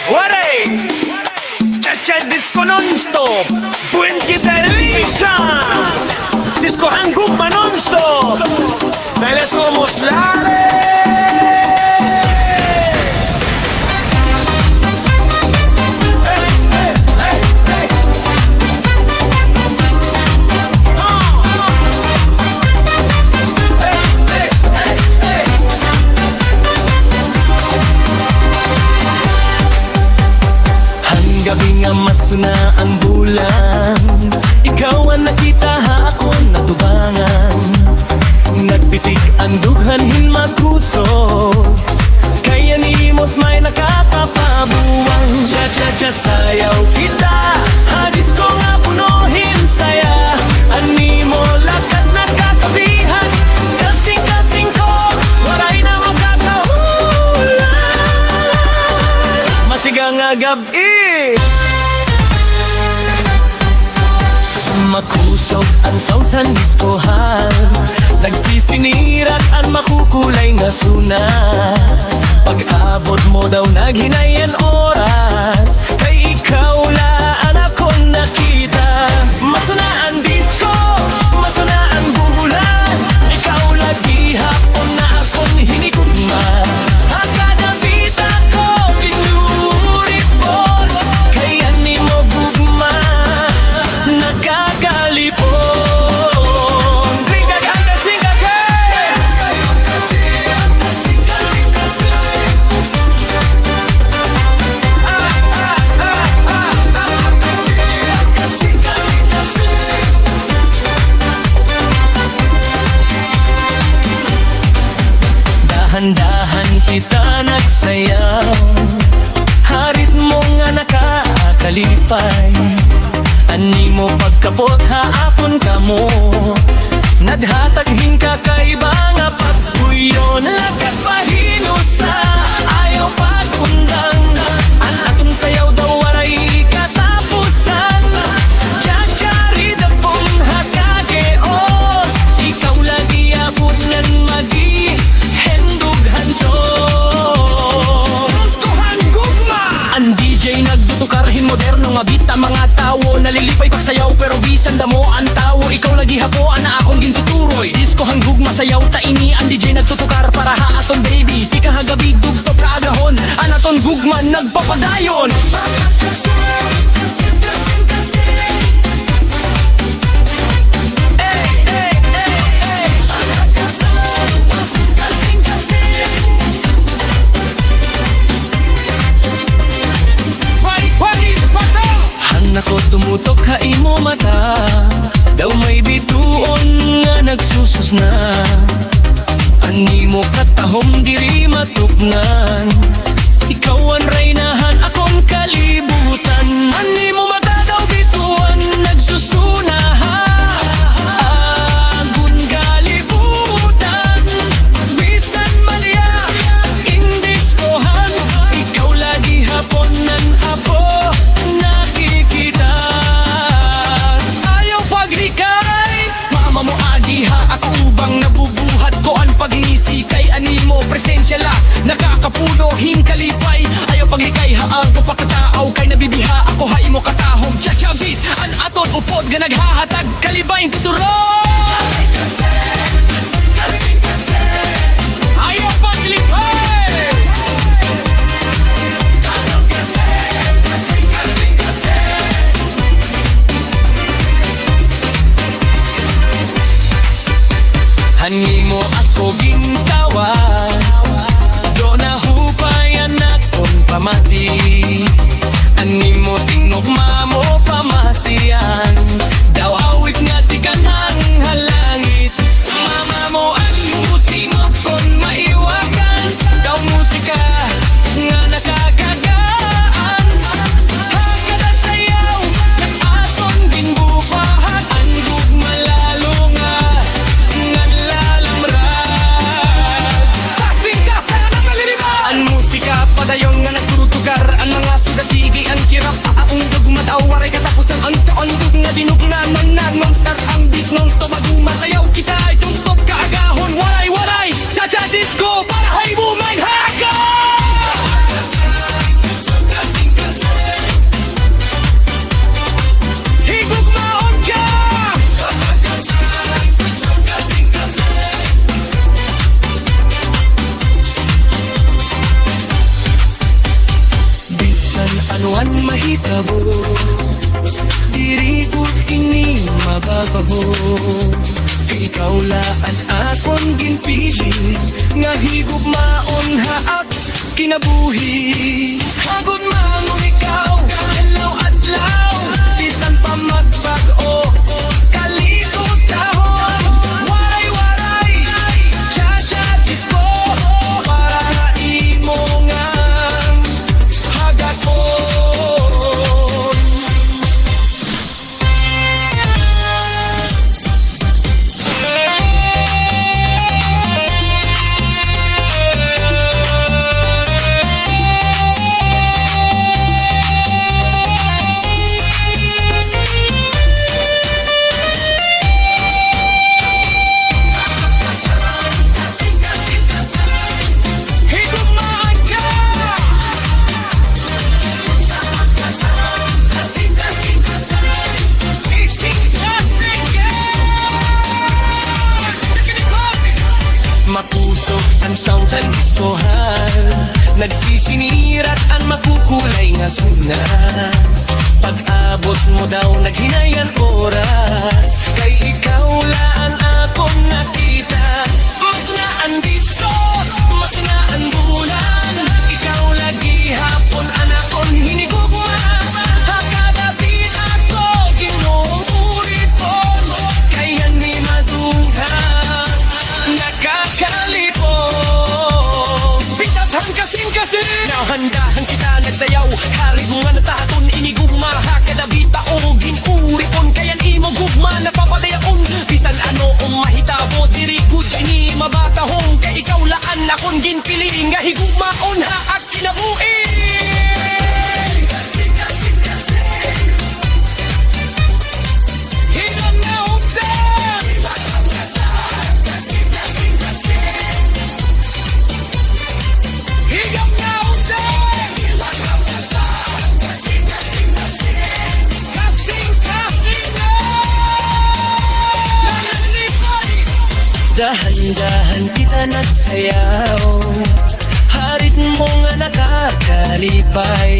Waray! Cha-cha disco non-stop! Buen gitarrista! Disco hanguma non-stop! Dahil somos Lare! Gabi nga masuna ang bulan, ikaw ang nakita ha ako natubangan. Nagpitik ang dughanhin magkusog, kaya ni mos may nakakapabuwang. Cha-cha-cha sayaw kita, hadis ko nga punuhin saya. Ani mo lakat nakakabihan, kasing-kasing ko, waray na makakahulan. Masiga nga gabi, makusog ang sausan diskohan, nagsisinirat ang makukulay nga suna. Pag-abot mo daw naghinayan oras, kay ikaw laan ako nakita. Masana ang disco, masana ang bulan, ikaw lagi hapon na akong hinigugma. Hakadabit ako pinuripon, kaya ni mo gugma nagkakalipon. Ringkag ang kasing-kasing, dahan-dahan kita nagsayaw, harit mo nga nakakalipay. Ani mo pagkabot haapon ka mo, nadhataghin ka kay nga pagbuyon. Lakat pahinusa, ayaw pagundang, ang atong sayaw daw waray katapusan. Cha-chari da pong hakageos, ikaw lagi abot ngan magi hendug hanchon. Gustuhan gugma! Ang DJ nagtutukarhin moderno nga bita, mga tawo nalilipay pagsayaw pero bisan damo ang tawo. Ikaw lagi hapoan na akong gintuturoy, disco hanggug masayaw ta ini. Ang DJ nagtutukar para ha aton baby, di ka hagabi dugtog kaagahon, an aton gugman nagpapadayon. Nako tumutok ka imo mata, daw may bituon nga nagsusus na. Ani mo katahom diri matuknan, ikaw ang reynahan akong kalibutan. Ani mo mata daw bituon nagsusuna ha, agun kalibutan. Bisan malya indiskohan, ikaw lagi haponan apo nakikita. Ayaw paglikay, mama mo agiha, ako ubang nabubuhat ko ang pag-iisi. Kay animo presensya la, nakakapuno hingkalipay. Ayaw paglikay haang ko pagkataaw, kay nabibiha ako hay mo katahom. Cha-cha-beat, an aton upod nga naghahatag kalibayin tuturo. Ayaw paglikay, hangi mo ako gintawan, do na hupayan akong pamati. Ani mo tingogma mo pamatian, daw awit nga tikanang halangit. Mama mo ang muti mo kon maiwagan, daw musika nga nakakagaan. Hanggang sayaw na aton ginbubahan, ang gugma lalo nga lalamrad. Kasing-kasa na naliliman, ang musika padayon nga nagturutugar, ang mga sugasigi ang kirap aong dugmataw waray katapusan. Ang taon-dug nga dinugnanan na non-star ang beat non-stop magumasayaw kita. Itong top kaagahon waray-waray, cha-cha disco para hay bumay haka. mahitabo Dirigod ini mababaho Kay ikaw laan akon ginpili Nga higugmaon haak kinabuhi Hagod manong ikaw, hello adlaw Bisan pa magbag-o, kalikot dahon Waray-waray, cha-cha disco Para imo nga hagaton Higugmaan ka! Makusok ang sound sa diskohan Nagsisinirat ang makukulay nga suna Pag-abot mo daw naghinayan oras Kay ikaw lang akong nakita Mas na ang disco, mas na ang bulan Ikaw lagi hapon anakon hinigugma Hakadapit ako ginoong uripon Kaya ni madunghan nakakalipon Pintatang kasing-kasing Nahandahan kita nagsayaw Harigungan na taton inigugma Hakadabita o ginuripon Kayan imo gugma napapadayaon Bisan ano mahitabo Dirigud ini mabatahong Kay ikaw laan akong ginpili Nga higugmaon haak kinabuhi Hinang na utang Higam na utang Kasing-kasing na Nananipay Dahan-dahan kita nagsayaw Harit mo nga nakakalipay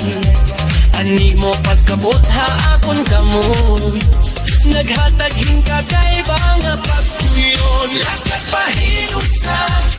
Ani mo pagkabot haakon kamo Naghatag hingkagay ba nga pagkuyon Lakat pahinusa